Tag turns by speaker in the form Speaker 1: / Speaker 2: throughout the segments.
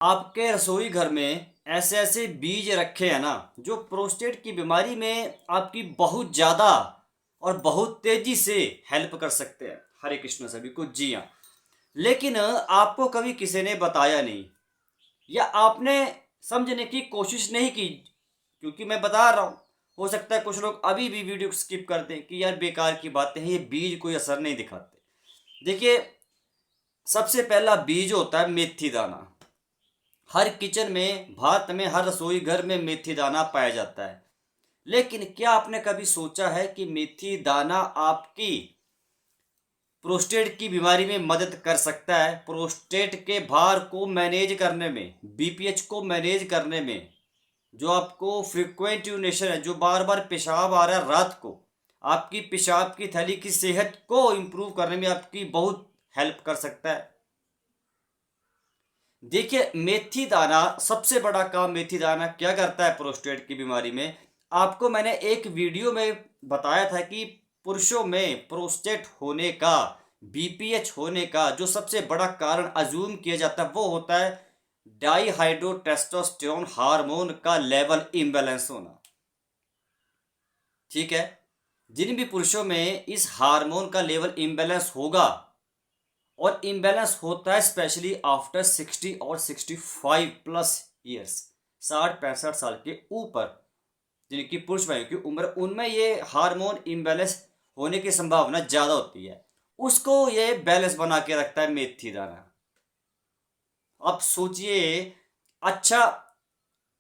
Speaker 1: आपके रसोई घर में ऐसे ऐसे बीज रखे हैं ना जो प्रोस्टेट की बीमारी में आपकी बहुत ज़्यादा और बहुत तेज़ी से हेल्प कर सकते हैं। हरे कृष्ण सभी को, जी हाँ। लेकिन आपको कभी किसी ने बताया नहीं या आपने समझने की कोशिश नहीं की, क्योंकि मैं बता रहा हूँ। हो सकता है कुछ लोग अभी भी वीडियो स्किप कर दें कि यार बेकार की बातें हैं, ये बीज कोई असर नहीं दिखाते। देखिए, सबसे पहला बीज होता है मेथी दाना। हर किचन में, भारत में हर रसोई घर में मेथी दाना पाया जाता है। लेकिन क्या आपने कभी सोचा है कि मेथी दाना आपकी प्रोस्टेट की बीमारी में मदद कर सकता है? प्रोस्टेट के भार को मैनेज करने में, बीपीएच को मैनेज करने में, जो आपको फ्रीक्वेंट यूरिनेशन है, जो बार बार पेशाब आ रहा है रात को, आपकी पेशाब की थैली की सेहत को इम्प्रूव करने में आपकी बहुत हेल्प कर सकता है। देखिए, मेथी दाना, सबसे बड़ा काम मेथी दाना क्या करता है प्रोस्टेट की बीमारी में? आपको मैंने एक वीडियो में बताया था कि पुरुषों में प्रोस्टेट होने का, बीपीएच होने का जो सबसे बड़ा कारण अज्यूम किया जाता है वो होता है डाईहाइड्रोटेस्टोस्टेरोन हार्मोन का लेवल इम्बैलेंस होना। ठीक है? जिन भी पुरुषों में इस हार्मोन का लेवल इम्बैलेंस होगा, और इम्बैलेंस होता है स्पेशली आफ्टर 60 और 65 प्लस ईयर्स, 60-65 साल के ऊपर जिनकी पुरुष वायु की उम्र, उनमें ये हार्मोन इम्बैलेंस होने की संभावना ज़्यादा होती है। उसको ये बैलेंस बना के रखता है मेथी दाना। अब सोचिए, अच्छा,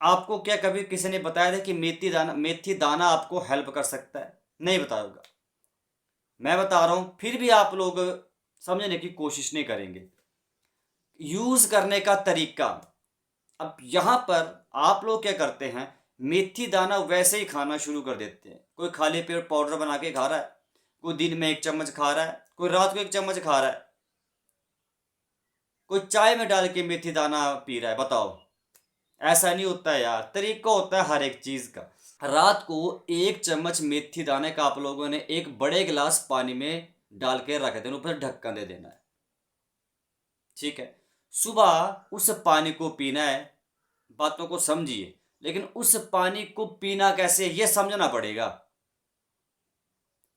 Speaker 1: आपको क्या कभी किसी ने बताया था कि मेथी दाना आपको हेल्प कर सकता है? नहीं बताया होगा। मैं बता रहा हूँ, फिर भी आप लोग समझने की कोशिश नहीं करेंगे। यूज़ करने का तरीका। अब यहाँ पर आप लोग क्या करते हैं, मेथी दाना वैसे ही खाना शुरू कर देते हैं। कोई खाली पेट पाउडर बना के खा रहा है, कोई दिन में 1 चम्मच खा रहा है, कोई रात को 1 चम्मच खा रहा है, कोई चाय में डाल के मेथी दाना पी रहा है। बताओ, ऐसा नहीं होता है यार, तरीका होता है हर एक चीज़ का। रात को 1 चम्मच मेथी दाने का आप लोगों ने एक बड़े गिलास पानी में डाल के रख देना, ऊपर ढक्कन दे देना है। ठीक है? सुबह उस पानी को पीना है। बातों को समझिए, लेकिन उस पानी को पीना कैसे ये समझना पड़ेगा।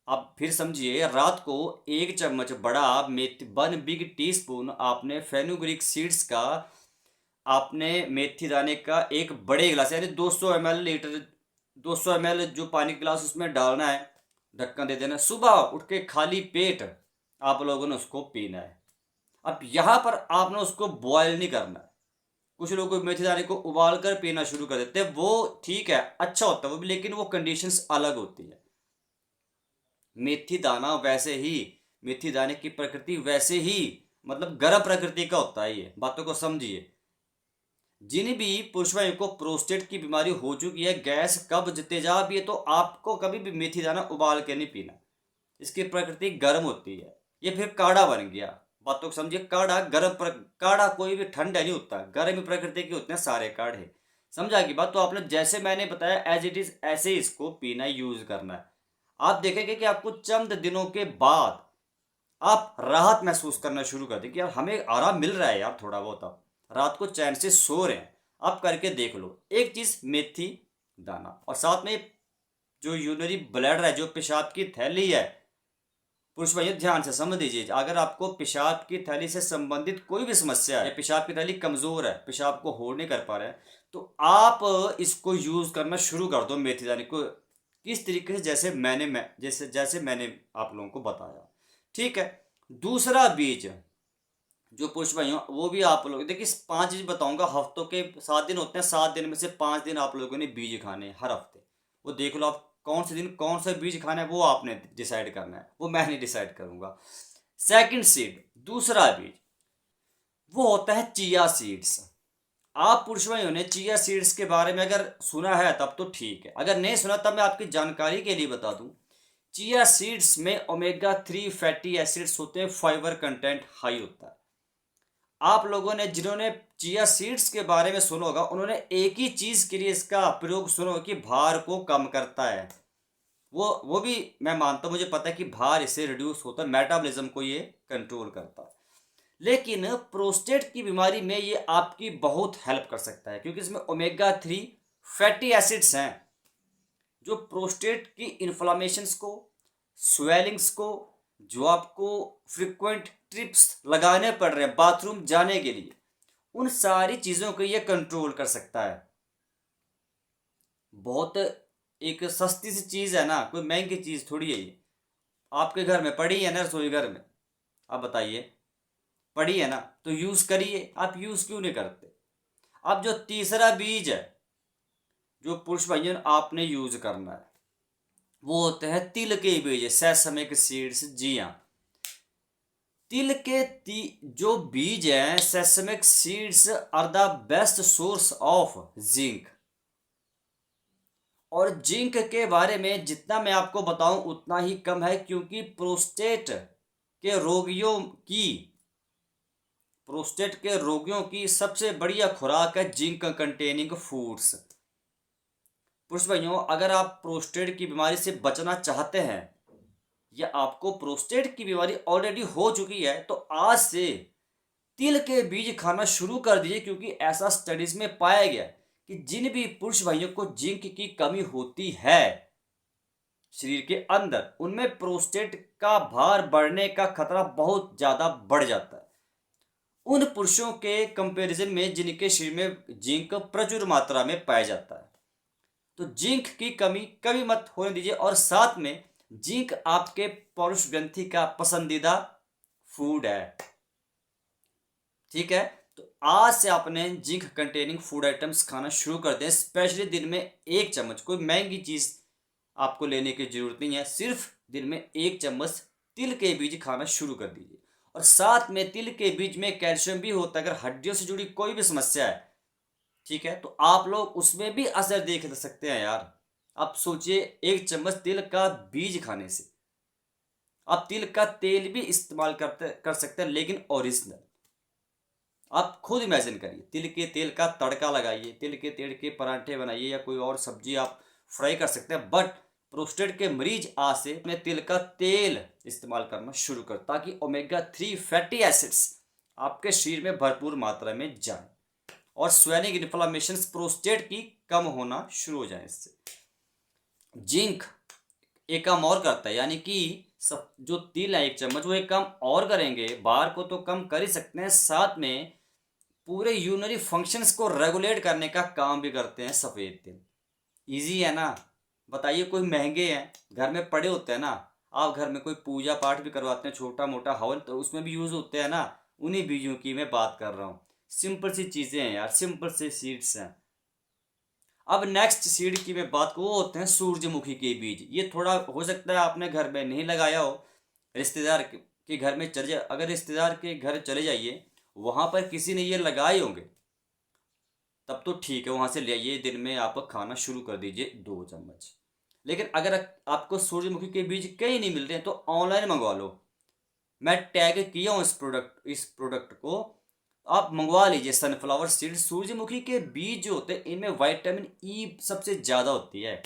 Speaker 1: अब फिर समझिए, रात को 1 चम्मच बड़ा मेथी, 1 बिग टीस्पून आपने फेनुग्रीक सीड्स का, आपने मेथी दाने का एक बड़े गिलास यानी 200 ml लीटर, 200 ml जो पानी का गिलास उसमें डालना है, ढक्कन दे देना। सुबह उठ के खाली पेट आप लोगों ने उसको पीना है। अब यहाँ पर आपने उसको बॉयल नहीं करना है। कुछ लोग मेथी दाने को उबाल कर पीना शुरू कर देते हैं, वो ठीक है, अच्छा होता है वो भी, लेकिन वो कंडीशंस अलग होती है। मेथी दाना वैसे ही, मेथी दाने की प्रकृति वैसे ही, मतलब गर्म प्रकृति का होता है। ये बातों को समझिए। जिन भी पुरुषों को प्रोस्टेट की बीमारी हो चुकी है, गैस कब्ज तेजाब, ये तो आपको कभी भी मेथी दाना उबाल के नहीं पीना। इसकी प्रकृति गर्म होती है, ये फिर काढ़ा बन गया। बातों को समझिए, काढ़ा काढ़ा कोई भी ठंडा नहीं होता, गर्म प्रकृति के होते हैं सारे काढ़े। समझा की बात? तो आपने जैसे मैंने बताया एज इट इज ऐसे ही इसको पीना, यूज करना है। आप देखेंगे कि आपको चंद दिनों के बाद आप राहत महसूस करना शुरू कर देंगे, यार हमें आराम मिल रहा है यार, थोड़ा बहुत आप रात को चैन से सो रहे हैं। आप करके देख लो। एक चीज मेथी दाना, और साथ में जो यूनरी ब्लैडर है, जो पेशाब की थैली है, पुरुष भाइयों ध्यान से समझ लीजिए, अगर आपको पेशाब की थैली से संबंधित कोई भी समस्या है, पेशाब की थैली कमजोर है, पेशाब को होल्ड नहीं कर पा रहे हैं, तो आप इसको यूज करना शुरू कर दो मेथी दाने को, किस तरीके से, जैसे मैंने आप लोगों को बताया। ठीक है? दूसरा बीज जो पुरुष भाइयों, वो भी आप लोग देखिए, 5 चीज बताऊंगा। हफ्तों के 7 दिन होते हैं, 7 दिन में से 5 दिन आप लोगों ने बीज खाने हैं हर हफ्ते। वो देख लो आप कौन से दिन कौन सा बीज खाना है, वो आपने डिसाइड करना है, वो मैं नहीं डिसाइड करूंगा। सेकंड सीड, दूसरा बीज, वो होता है चिया सीड्स। आप पुरुष भाइयों ने चिया सीड्स के बारे में अगर सुना है तब तो ठीक है, अगर नहीं सुना तब मैं आपकी जानकारी के लिए बता दूं। चिया सीड्स में ओमेगा 3 फैटी एसिड्स होते हैं, फाइबर कंटेंट हाई होता है। आप लोगों ने जिन्होंने चिया सीड्स के बारे में सुना होगा, उन्होंने एक ही चीज़ के लिए इसका प्रयोग सुना होगा कि भार को कम करता है। वो भी मैं मानता हूँ, मुझे पता है कि भार इससे रिड्यूस होता है, मेटाबॉलिज्म को ये कंट्रोल करता है। लेकिन प्रोस्टेट की बीमारी में ये आपकी बहुत हेल्प कर सकता है, क्योंकि इसमें ओमेगा 3 फैटी एसिड्स हैं जो प्रोस्टेट की इन्फ्लामेशंस को, स्वेलिंग्स को, जो आपको फ्रिक्वेंट ट्रिप्स लगाने पड़ रहे हैं बाथरूम जाने के लिए, उन सारी चीज़ों को ये कंट्रोल कर सकता है। बहुत एक सस्ती सी चीज़ है ना, कोई महंगी चीज़ थोड़ी है ये। आपके घर में पड़ी है ना, रसोई घर में, आप बताइए, पड़ी है ना, तो यूज़ करिए। आप यूज़ क्यों नहीं करते? अब जो तीसरा बीज है जो पुरुष भाइयों आपने यूज़ करना है, वो होते हैं तिल के बीज, सेसमिक सीड्स। जी हाँ, तिल के जो बीज हैं, sesamic seeds are the best source of zinc. और जिंक के बारे में जितना मैं आपको बताऊं उतना ही कम है, क्योंकि प्रोस्टेट के रोगियों की सबसे बढ़िया खुराक है जिंक कंटेनिंग फूड्स। पुरुष भाइयों, अगर आप प्रोस्टेट की बीमारी से बचना चाहते हैं या आपको प्रोस्टेट की बीमारी ऑलरेडी हो चुकी है, तो आज से तिल के बीज खाना शुरू कर दीजिए, क्योंकि ऐसा स्टडीज में पाया गया कि जिन भी पुरुष भाइयों को जिंक की कमी होती है शरीर के अंदर, उनमें प्रोस्टेट का भार बढ़ने का खतरा बहुत ज़्यादा बढ़ जाता है उन पुरुषों के कंपैरिजन में जिनके शरीर में जिंक प्रचुर मात्रा में पाया जाता है। तो जिंक की कमी कभी मत होने दीजिए, और साथ में जिंक आपके पौरुष ग्रंथि का पसंदीदा फूड है। ठीक है, तो आज से आपने जिंक कंटेनिंग फूड आइटम्स खाना शुरू कर दें, स्पेशली दिन में 1 चम्मच। कोई महंगी चीज़ आपको लेने की जरूरत नहीं है, सिर्फ दिन में 1 चम्मच तिल के बीज खाना शुरू कर दीजिए। और साथ में तिल के बीज में कैल्शियम भी होता है। अगर हड्डियों से जुड़ी कोई भी समस्या है, ठीक है, तो आप लोग उसमें भी असर देख सकते हैं यार। आप सोचिए, 1 चम्मच तिल का बीज खाने से आप तिल का तेल भी इस्तेमाल कर सकते हैं, लेकिन ओरिजिनल। आप खुद इमेजिन करिए, तिल के तेल का तड़का लगाइए, तिल के तेल के पराठे बनाइए, या कोई और सब्जी आप फ्राई कर सकते हैं। बट प्रोस्टेट के मरीज आज से अपने तिल का तेल इस्तेमाल करना शुरू कर, ताकि ओमेगा 3 फैटी एसिड्स आपके शरीर में भरपूर मात्रा में जाए और स्वेलिंग इन्फ्लामेशन प्रोस्टेट की कम होना शुरू हो जाए। इससे जिंक एक काम और करता है, यानी कि सब जो तिल है 1 चम्मच, वो एक काम और करेंगे। बार को तो कम कर ही सकते हैं, साथ में पूरे यूरिनरी फंक्शंस को रेगुलेट करने का काम भी करते हैं सफ़ेद तिल। इजी है ना, बताइए। कोई महंगे हैं, घर में पड़े होते हैं ना, आप घर में कोई पूजा पाठ भी करवाते हैं, छोटा मोटा हवन, तो उसमें भी यूज़ होते हैं ना। उन्हीं बीजों की मैं बात कर रहा हूँ। सिंपल सी चीज़ें हैं यार, सिंपल से सीड्स हैं। अब नेक्स्ट सीड की मैं बात करूँ, वो होते हैं सूरजमुखी के बीज। ये थोड़ा हो सकता है आपने घर में नहीं लगाया हो, रिश्तेदार के घर में चले जाए। अगर रिश्तेदार के घर चले जाइए, वहाँ पर किसी ने ये लगाए होंगे, तब तो ठीक है, वहाँ से ले आइए, दिन में आप खाना शुरू कर दीजिए 2 चम्मच। लेकिन अगर आपको सूरजमुखी के बीज कहीं नहीं मिल रहे हैं, तो ऑनलाइन मंगवा लो। मैं टैग किया हूँ इस प्रोडक्ट को, आप मंगवा लीजिए। सनफ्लावर सीड, सूरजमुखी के बीज जो होते हैं, इनमें विटामिन ई सबसे ज़्यादा होती है।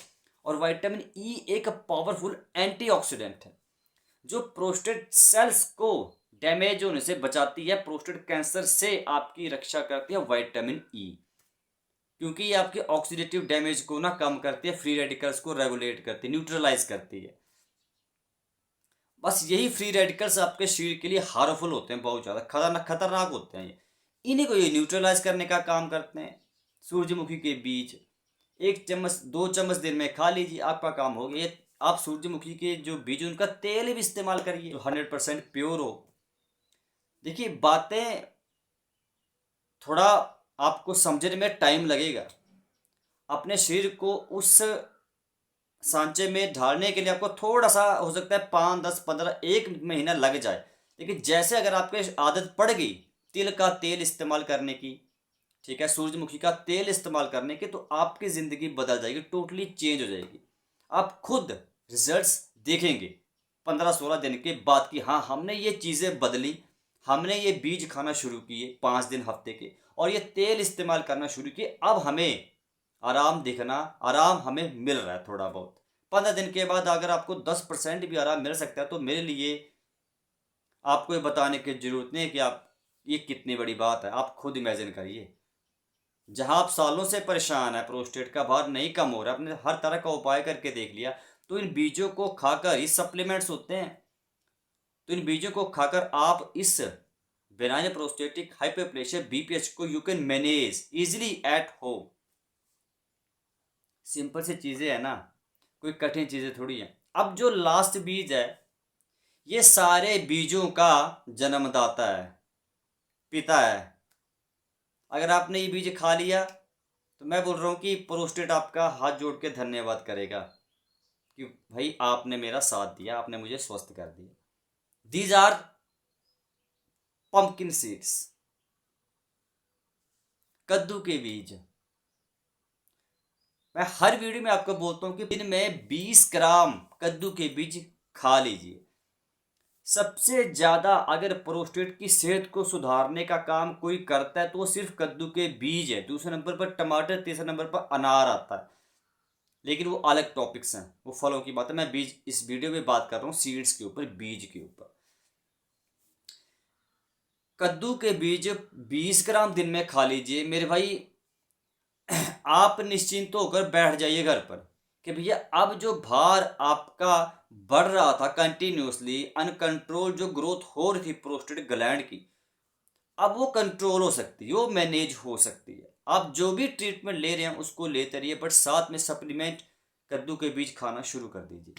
Speaker 1: और विटामिन ई एक पावरफुल एंटीऑक्सीडेंट है जो प्रोस्टेट सेल्स को डैमेज होने से बचाती है, प्रोस्टेट कैंसर से आपकी रक्षा करती है विटामिन ई, क्योंकि ये आपके ऑक्सीडेटिव डैमेज को ना कम करती है, फ्री रेडिकल्स को रेगुलेट करती है, न्यूट्रलाइज करती है। बस यही फ्री रेडिकल्स आपके शरीर के लिए हार्मफुल होते हैं, बहुत ज़्यादा खतरनाक होते हैं। ये इन्हीं को ये न्यूट्रलाइज करने का काम करते हैं। सूरजमुखी के बीज 1 चम्मच 2 चम्मच दिन में खा लीजिए, आपका काम हो गया। ये आप सूरजमुखी के जो बीज, उनका तेल भी इस्तेमाल करिए जो 100% प्योर हो। देखिए, बातें थोड़ा आपको समझने में टाइम लगेगा। अपने शरीर को उस सांचे में ढालने के लिए आपको थोड़ा सा हो सकता है 5, 10, 15, 1 महीना लग जाए। लेकिन जैसे अगर आपके आदत पड़ गई तिल का तेल इस्तेमाल करने की, ठीक है, सूरजमुखी का तेल इस्तेमाल करने की, तो आपकी ज़िंदगी बदल जाएगी, टोटली चेंज हो जाएगी। आप खुद रिजल्ट्स देखेंगे 15-16 दिन के बाद कि हाँ, हमने ये चीज़ें बदली, हमने ये बीज खाना शुरू किए 5 दिन हफ्ते के, और ये तेल इस्तेमाल करना शुरू किए। अब हमें आराम हमें मिल रहा है थोड़ा बहुत। 15 दिन के बाद अगर आपको 10% भी आराम मिल सकता है, तो मेरे लिए आपको ये बताने की ज़रूरत नहीं है कि आप ये कितनी बड़ी बात है, आप खुद इमेजिन करिए। जहां आप सालों से परेशान है, प्रोस्टेट का भार नहीं कम हो रहा, आपने हर तरह का उपाय करके देख लिया, तो इन बीजों को खाकर, ये सप्लीमेंट्स होते हैं, तो इन बीजों को खाकर आप इस बेनाइन प्रोस्टेटिक हाइपरप्लेशिया बीपीएच को you can manage easily at home. Simple सी चीजें है ना, कोई कठिन चीजें थोड़ी है। अब जो लास्ट बीज है, ये सारे बीजों का जन्मदाता है, पिता है। अगर आपने ये बीज खा लिया तो मैं बोल रहा हूँ कि प्रोस्टेट आपका हाथ जोड़ के धन्यवाद करेगा कि भाई आपने मेरा साथ दिया, आपने मुझे स्वस्थ कर दिया। दीज आर पंपकिन सीड्स, कद्दू के बीज। मैं हर वीडियो में आपको बोलता हूँ कि दिन में 20 ग्राम कद्दू के बीज खा लीजिए। सबसे ज़्यादा अगर प्रोस्टेट की सेहत को सुधारने का काम कोई करता है तो वो सिर्फ कद्दू के बीज है। दूसरे नंबर पर टमाटर, तीसरे नंबर पर अनार आता है, लेकिन वो अलग टॉपिक्स हैं, वो फलों की बात है। मैं बीज इस वीडियो में बात कर रहा हूँ सीड्स के ऊपर, बीज के ऊपर। कद्दू के बीज 20 ग्राम दिन में खा लीजिए मेरे भाई। आप निश्चिंत होकर बैठ जाइए घर पर कि भैया अब जो भार आपका बढ़ रहा था कंटिन्यूसली, अनकंट्रोल जो ग्रोथ हो रही थी प्रोस्टेट ग्लैंड की, अब वो कंट्रोल हो सकती है, वो मैनेज हो सकती है। आप जो भी ट्रीटमेंट ले रहे हैं उसको लेते रहिए, बट साथ में सप्लीमेंट कद्दू के बीज खाना शुरू कर दीजिए।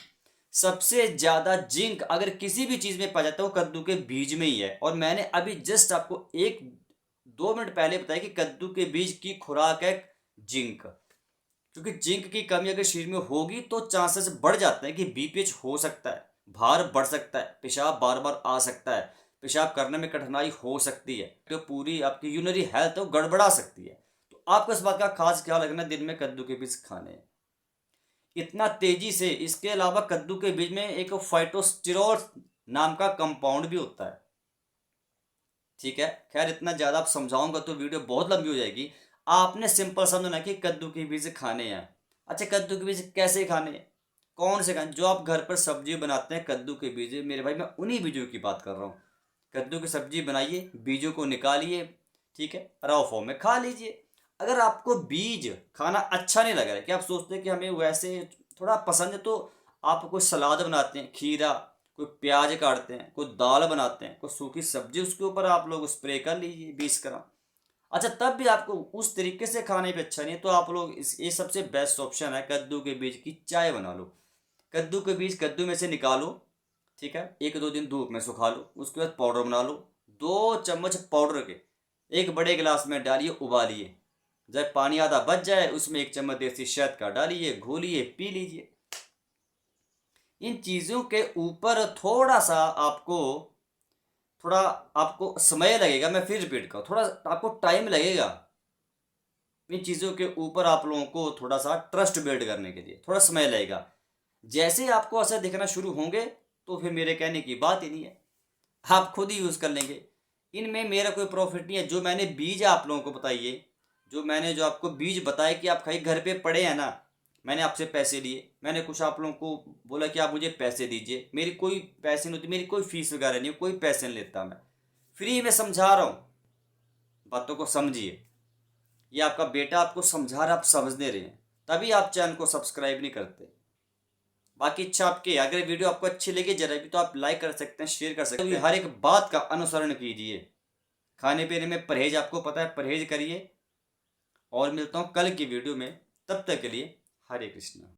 Speaker 1: सबसे ज़्यादा जिंक अगर किसी भी चीज़ में पाया जाता है वो कद्दू के बीज में ही है। और मैंने अभी जस्ट आपको 1-2 मिनट पहले बताया कि कद्दू के बीज की खुराक है जिंक। क्योंकि जिंक की कमी अगर शरीर में होगी तो चांसेस बढ़ जाते हैं कि बीपीएच हो सकता है, भार बढ़ सकता है, पेशाब बार बार आ सकता है, पेशाब करने में कठिनाई हो सकती है, तो पूरी आपकी यूरिनरी हेल्थ है वो गड़बड़ा सकती है। तो आपको इस बात का खास ख्याल रखना, दिन में कद्दू के बीज खाने हैं इतना तेजी से। इसके अलावा कद्दू के बीज में एक फाइटोस्टेरॉल नाम का कंपाउंड भी होता है, ठीक है। खैर इतना ज़्यादा आप समझाऊंगा तो वीडियो बहुत लंबी हो जाएगी। आपने सिंपल समझना कि कद्दू के बीज खाने हैं। अच्छा, कद्दू के बीज कैसे खाने हैं, कौन से खाने? जो आप घर पर सब्जी बनाते हैं कद्दू के बीज, मेरे भाई मैं उन्हीं बीजों की बात कर रहा हूँ। कद्दू की सब्जी बनाइए, बीजों को निकालिए, ठीक है, रॉ फॉर्म में खा लीजिए। अगर आपको बीज खाना अच्छा नहीं लग रहा है, कि आप सोचते हैं कि हमें वैसे थोड़ा पसंद है, तो आप कोई सलाद बनाते हैं, खीरा, कोई प्याज काटते हैं, कोई दाल बनाते हैं, कोई सूखी सब्जी, उसके ऊपर आप लोग स्प्रे कर लीजिए 20 ग्राम। अच्छा, तब भी आपको उस तरीके से खाने पे अच्छा नहीं है तो आप लोग इस ये सबसे बेस्ट ऑप्शन है, कद्दू के बीज की चाय बना लो। कद्दू के बीज कद्दू में से निकालो, ठीक है, 1-2 दिन धूप में सुखा लो, उसके बाद पाउडर बना लो। 2 चम्मच पाउडर के एक बड़े गिलास में डालिए, उबालिए। जब पानी आधा बच जाए उसमें 1 चम्मच देसी शहद का डालिए, घोलिए, पी लीजिए। इन चीज़ों के ऊपर थोड़ा आपको समय लगेगा। मैं फिर रिपीट करूँ, थोड़ा आपको टाइम लगेगा इन चीज़ों के ऊपर आप लोगों को थोड़ा सा ट्रस्ट बिल्ड करने के लिए थोड़ा समय लगेगा। जैसे ही आपको असर दिखना शुरू होंगे तो फिर मेरे कहने की बात ही नहीं है, आप खुद ही यूज़ कर लेंगे। इनमें मेरा कोई प्रॉफिट नहीं है। जो मैंने बीज आप लोगों को बताइए, जो आपको बीज बताए कि आप कहीं घर पे पड़े हैं ना, मैंने आपसे पैसे लिए, मैंने कुछ आप लोगों को बोला कि आप मुझे पैसे दीजिए, मेरी कोई पैसे नहीं होती, मेरी कोई फीस वगैरह नहीं, कोई पैसे नहीं लेता, मैं फ्री में समझा रहा हूँ, बातों को समझिए। ये आपका बेटा आपको समझा रहा, आप समझने रहे हैं, तभी आप चैनल को सब्सक्राइब नहीं करते। बाकी इच्छा आपकी है, अगर वीडियो आपको अच्छी लगी जरा भी तो आप लाइक कर सकते हैं, शेयर कर सकते हैं। हर एक बात का अनुसरण कीजिए। खाने पीने में परहेज, आपको पता है, परहेज करिए। और मिलता हूँ कल की वीडियो में, तब तक के लिए हरे कृष्णा।